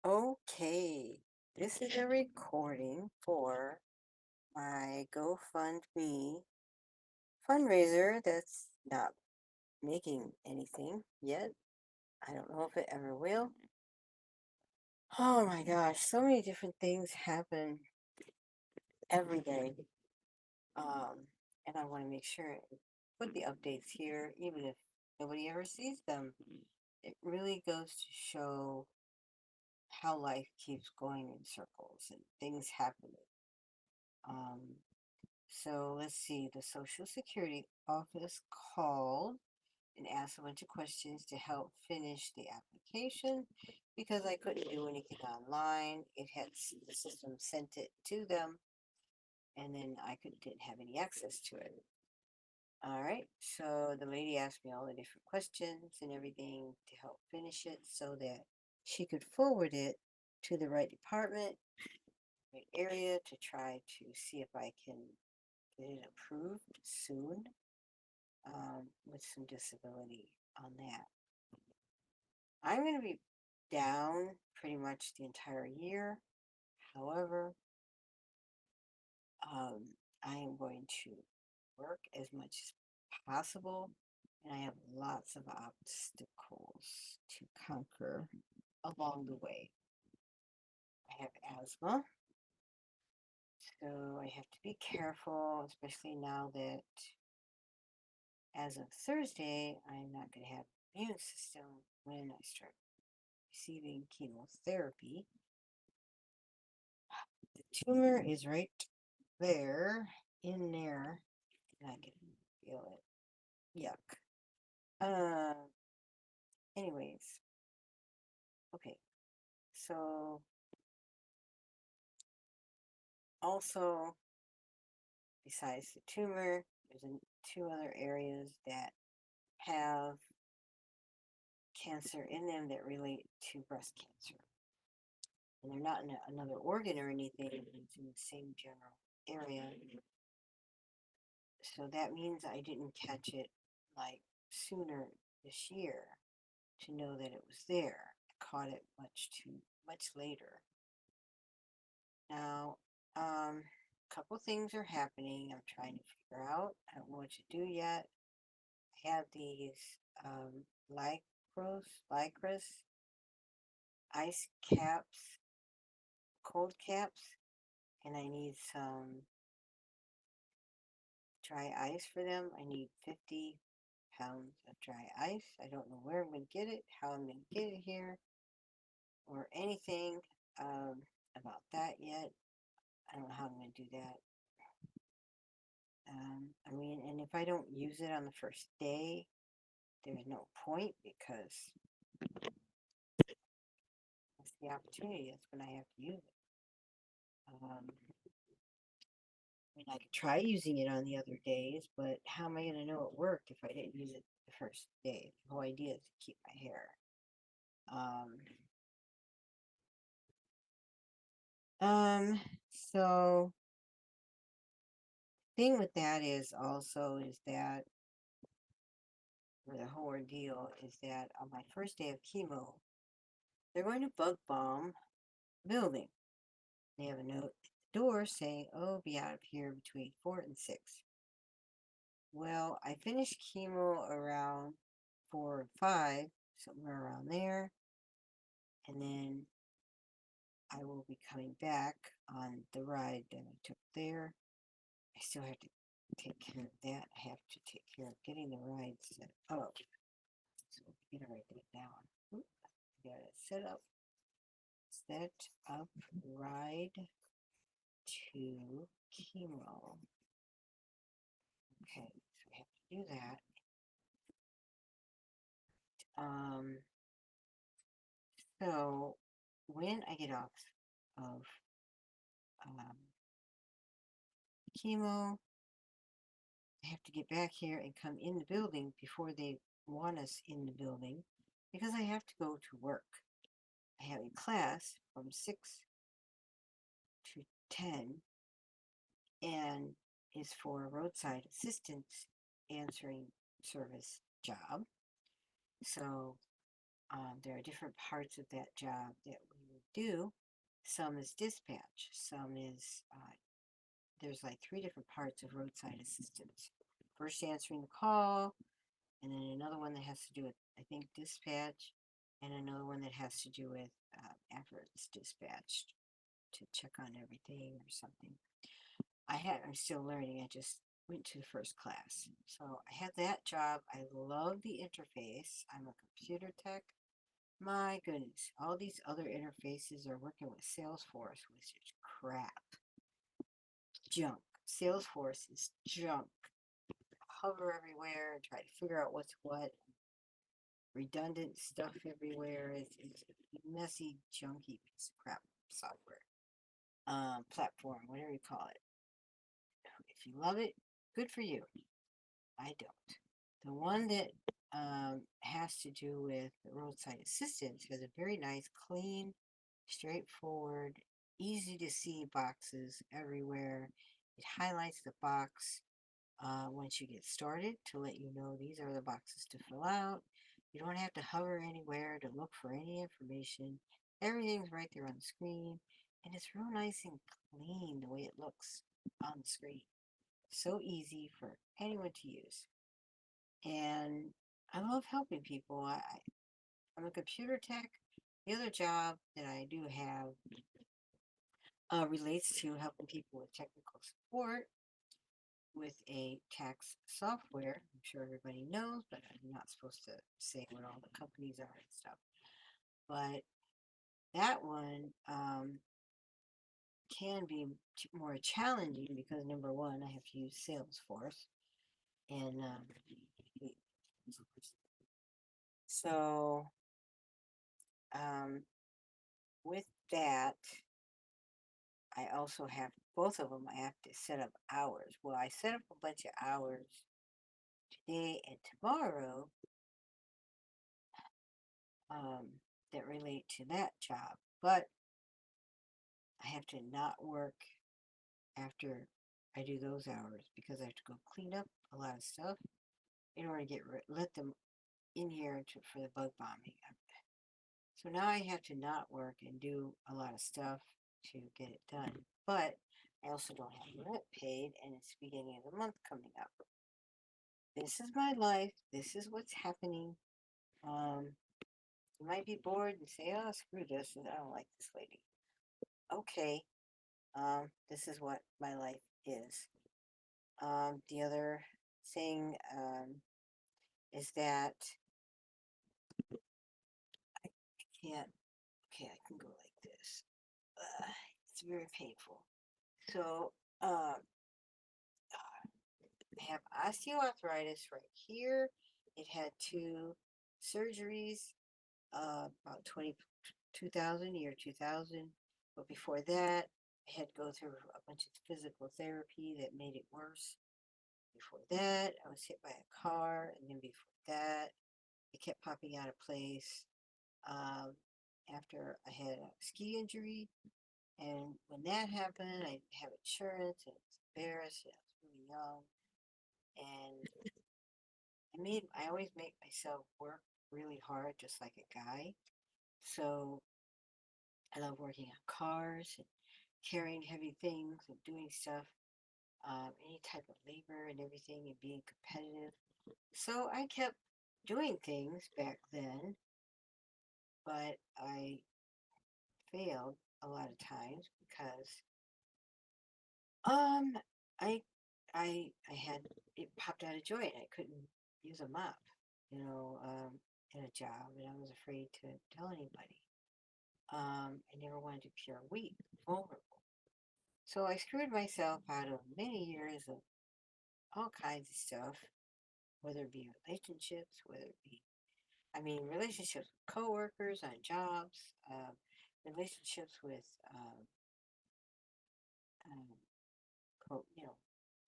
Okay, this is a recording for my GoFundMe fundraiser that's not making anything yet. I don't know if it ever will. Oh my gosh, so many different things happen every day. Um, and I want to make sure and put the updates here, even if nobody ever sees them. It really goes to show how life keeps going in circles and things happening. Um, So let's see, the Social Security office called and asked a bunch of questions to help finish the application because I couldn't do anything online. The system sent it to them, and then didn't have any access to it. All right, so the lady asked me all the different questions and everything to help finish it so that she could forward it to the right department, right area to try to see if I can get it approved soon. With some disability on that. I'm going to be down pretty much the entire year. However, um, I am going to work as much as possible, and I have lots of obstacles to conquer along the way. I have asthma, so I have to be careful, especially now that as of Thursday, I'm not going to have immune system when I start receiving chemotherapy. The tumor is right there, in there, and I can feel it. Yuck. Uh, anyways, okay. So, also, besides the tumor, two other areas that have cancer in them that relate to breast cancer. And they're not in another organ or anything, it's in the same general area. So that means I didn't catch it like sooner this year to know that it was there. I caught it much later. Now, a couple things are happening. I'm trying to figure out. I don't know what to do yet. I have these um, lycras, ice caps, cold caps, and I need some dry ice for them. I need 50 pounds of dry ice. I don't know where I'm going to get it, how I'm going to get it here, or anything about that yet. I don't know how I'm going to do that. I mean, and if I don't use it on the first day, there's no point because that's the opportunity. That's when I have to use it. I mean, I could try using it on the other days, but how am I going to know it worked if I didn't use it the first day? The whole idea is to keep my hair. Um, um, so thing with that is also is that or the whole ordeal is that on my first day of chemo, they're going to bug bomb the building. They have a note at the door saying, "Oh, be out of here between 4 and 6." Well, I finished chemo around 4 or 5, somewhere around there, and then I will be coming back on the ride that I took there. I still have to take care of that. I have to take care of getting the ride set up. So I'm gonna write that down. Oop, I got it set up ride to chemo. Okay, so I have to do that. Um, so when I get off of um, chemo, I have to get back here and come in the building before they want us in the building because I have to go to work. I have a class from 6 to 10 and is for a roadside assistance answering service job. So there are different parts of that job that we would do. Some is dispatch. Some is, there's like three different parts of roadside assistance. First, answering the call, and then another one that has to do with, I think, dispatch, and another one that has to do with after it's dispatched to check on everything or something. I'm still learning. I just went to the first class. So I had that job. I love the interface. I'm a computer tech. My goodness, all these other interfaces are working with Salesforce, which is crap. Junk. Salesforce is junk. Hover everywhere and try to figure out what's what. Redundant stuff everywhere. It's a messy, junky piece of crap software. Platform, whatever you call it. If you love it, good for you. I don't. The one that has to do with roadside assistance has a very nice, clean, straightforward, easy to see boxes everywhere. It highlights the box once you get started to let you know these are the boxes to fill out. You don't have to hover anywhere to look for any information. Everything's right there on the screen, and it's real nice and clean the way it looks on the screen. So easy for anyone to use. And I love helping people. I'm a computer tech. The other job that I do have relates to helping people with technical support with a tax software. I'm sure everybody knows, but I'm not supposed to say what all the companies are and stuff. But that one can be more challenging because number one, I have to use Salesforce, and so um, with that, I also have both of them. I have to set up hours. Well, I set up a bunch of hours today and tomorrow um, that relate to that job, but I have to not work after I do those hours because I have to go clean up a lot of stuff in order to let them in here for the bug bombing. So now I have to not work and do a lot of stuff to get it done. But I also don't have rent paid, and it's the beginning of the month coming up. This is my life. This is what's happening. Um, you might be bored and say, "Oh, screw this! I don't like this lady." Okay, this is what my life is. The other thing is that I can't. Okay, I can go like this. It's very painful. So, I have osteoarthritis right here. It had two surgeries, about 2000, year 2000. But before that, I had to go through a bunch of physical therapy that made it worse. Before that, I was hit by a car, and then before that, it kept popping out of place. Um, After I had a ski injury, and when that happened, I didn't have insurance, and I was embarrassed, and I was really young, and I always make myself work really hard, just like a guy. So I love working on cars and carrying heavy things and doing stuff, any type of labor and everything, and being competitive. So I kept doing things back then, but I failed a lot of times because um I I had it popped out of joint. I couldn't use a mop, in a job, and I was afraid to tell anybody. I never wanted to appear weak, vulnerable. So I screwed myself out of many years of all kinds of stuff, whether it be relationships, whether it be, relationships with coworkers on jobs, relationships with, um, you know,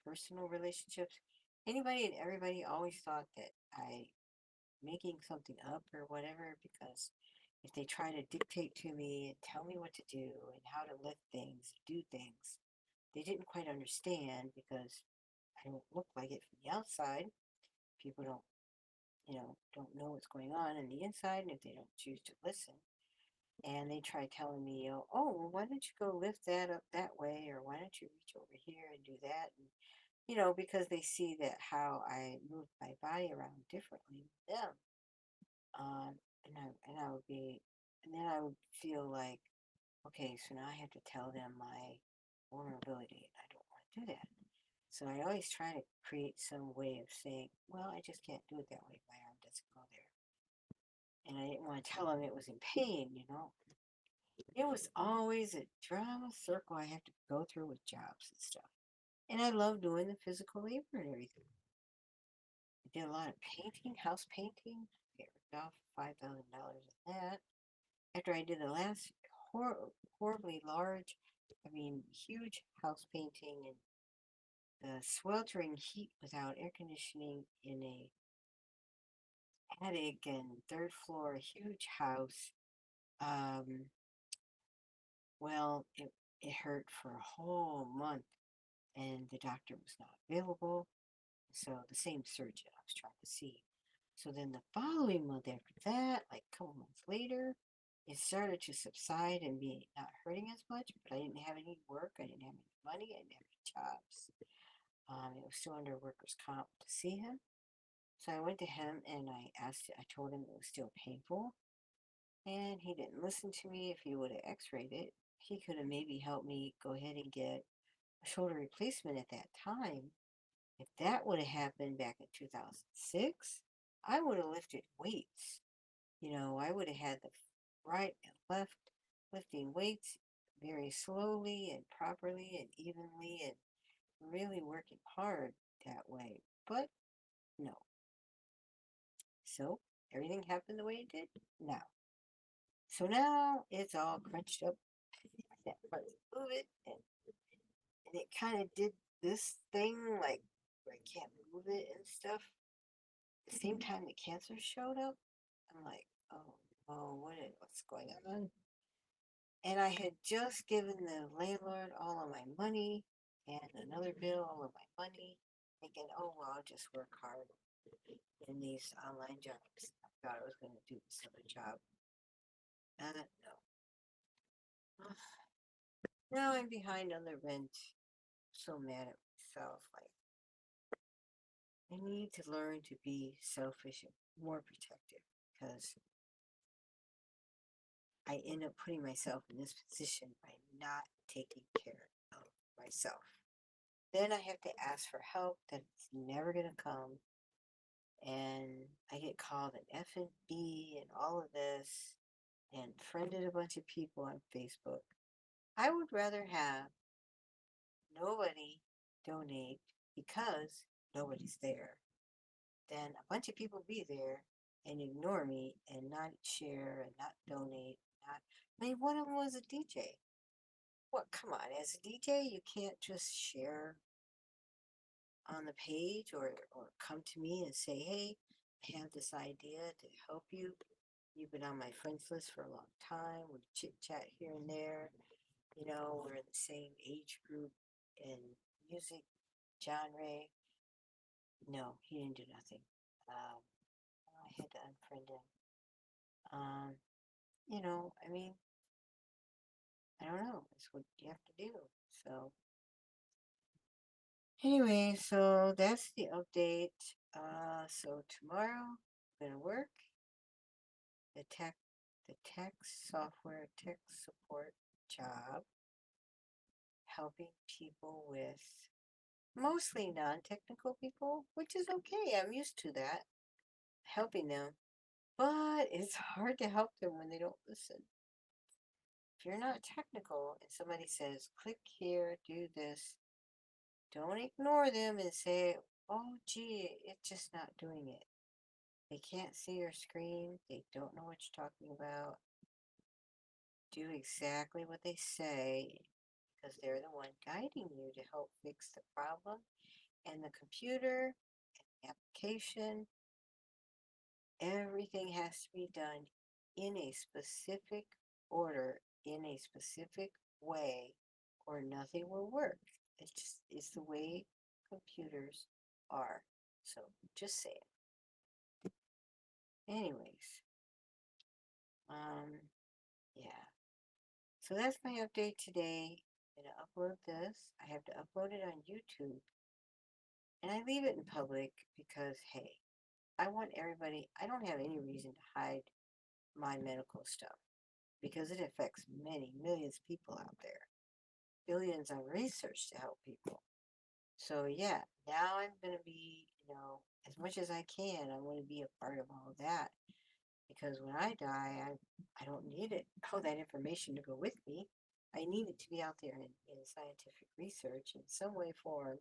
personal relationships. Anybody and everybody always thought that I making something up or whatever because if they try to dictate to me and tell me what to do and how to lift things, do things, they didn't quite understand because I don't look like it from the outside. People don't know what's going on in the inside, and if they don't choose to listen, And they try telling me, oh, well, why don't you go lift that up that way, or why don't you reach over here and do that? And, because they see that how I move my body around differently with them. And I would be, and then I would feel like, okay, so now I have to tell them my vulnerability, and I don't want to do that. So I always try to create some way of saying, well, I just can't do it that way. My arm doesn't go there. And I didn't want to tell them it was in pain. It was always a drama circle I have to go through with jobs and stuff. And I love doing the physical labor and everything. I did a lot of painting, house painting. I got off $5,000 on that. After I did the last horribly large, huge house painting in the sweltering heat without air conditioning in a attic and third floor huge house. Um, well, it hurt for a whole month, and the doctor was not available. So the same surgeon I was trying to see. So then the following month after that, like a couple months later, it started to subside and be not hurting as much, but I didn't have any work. I didn't have any money. I didn't have any jobs. It was still under workers' comp to see him. So I went to him and I told him it was still painful. And he didn't listen to me. If he would have x-rayed it, he could have maybe helped me go ahead and get a shoulder replacement at that time. If that would have happened back in 2006, I would have lifted weights. I would have had the right and left lifting weights very slowly and properly and evenly and really working hard that way. But no. So everything happened the way it did now. So now it's all crunched up. I can't hardly move it. And it kind of did this thing like where I can't move it and stuff. At the same time the cancer showed up, I'm like, oh, what's going on? And I had just given the landlord all of my money and another bill, all of my money, thinking, oh, well, I'll just work hard in these online jobs. I thought I was going to do this other job. No. Now I'm behind on the rent. So mad at myself. Like, I need to learn to be selfish and more protective because I end up putting myself in this position by not taking care of myself. Then I have to ask for help that it's never going to come. And I get called an F and B and all of this and friended a bunch of people on Facebook. I would rather have nobody donate because nobody's there than a bunch of people be there and ignore me and not share and not donate. Not, one of them was a DJ. What, come on, as a DJ, you can't just share on the page or come to me and say, hey, I have this idea to help you. You've been on my friends list for a long time. We chit chat here and there. We're in the same age group and music genre. No, he didn't do nothing. I had to unfriend him. Um, you know, I mean, I don't know. It's what you have to do. So, anyway, so that's the update. So tomorrow I'm gonna work the tech software tech support job, helping people with mostly non-technical people, which is okay. I'm used to that, helping them. But it's hard to help them when they don't listen. If you're not technical and somebody says, click here, do this, don't ignore them and say, oh, gee, it's just not doing it. They can't see your screen. They don't know what you're talking about. Do exactly what they say because they're the one guiding you to help fix the problem. And the computer, and the application, everything has to be done in a specific order, in a specific way, or nothing will work. It's the way computers are. So just say it. Anyways, um, yeah. So that's my update today. I'm going to upload this. I have to upload it on YouTube. And I leave it in public because, hey, I want everybody, I don't have any reason to hide my medical stuff because it affects many millions of people out there. Billions on research to help people. So yeah, now I'm going to be, as much as I can, I want to be a part of all of that because when I die, I don't need it, all that information to go with me. I need it to be out there in scientific research in some way, form,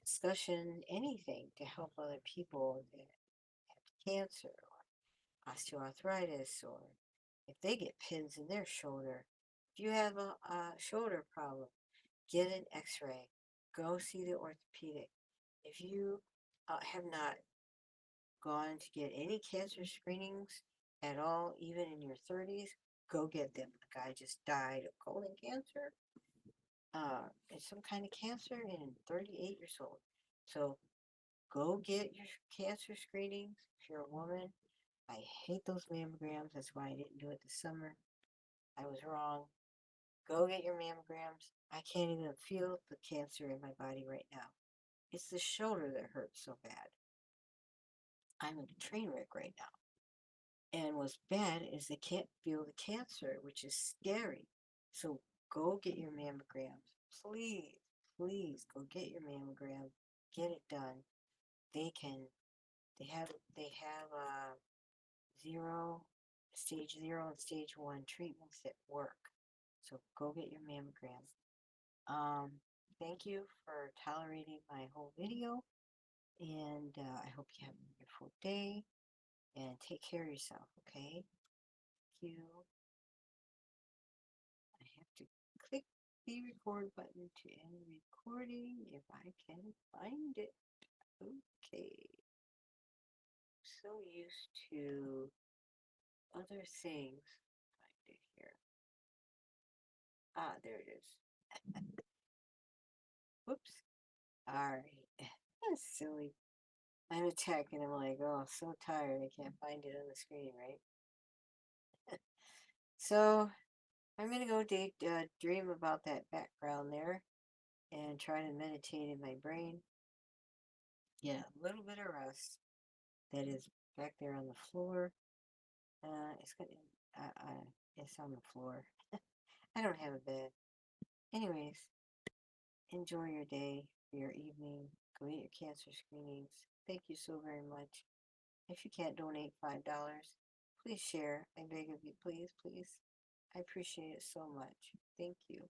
discussion, anything to help other people that have cancer or osteoarthritis, or if they get pins in their shoulder. If you have a shoulder problem, get an x-ray. Go see the orthopedic. If you have not gone to get any cancer screenings at all, even in your 30s, go get them. A guy just died of colon cancer. It's some kind of cancer and 38 years old. So go get your cancer screenings if you're a woman. I hate those mammograms. That's why I didn't do it this summer. I was wrong. Go get your mammograms. I can't even feel the cancer in my body right now. It's the shoulder that hurts so bad. I'm in a train wreck right now. And what's bad is they can't feel the cancer, which is scary. So go get your mammograms. Please, please go get your mammogram. Get it done. They can, they have zero, stage 0 and stage 1 treatments that work. So go get your mammogram. Um, Thank you for tolerating my whole video, and I hope you have a wonderful day, and take care of yourself, okay? Thank you. I have to click the record button to end the recording if I can find it. Okay. So used to other things. Find it here. Ah, there it is. Whoops. Alright. That's silly. I'm a tech and I'm like, oh, so tired. I can't find it on the screen, right? So I'm going to go dream about that background there and try to meditate in my brain. Get a little bit of rest. That is back there on the floor. It's on the floor. I don't have a bed. Anyways, enjoy your day, your evening. Go get your cancer screenings. Thank you so very much. If you can't donate $5, please share. I beg of you, please, please. I appreciate it so much. Thank you.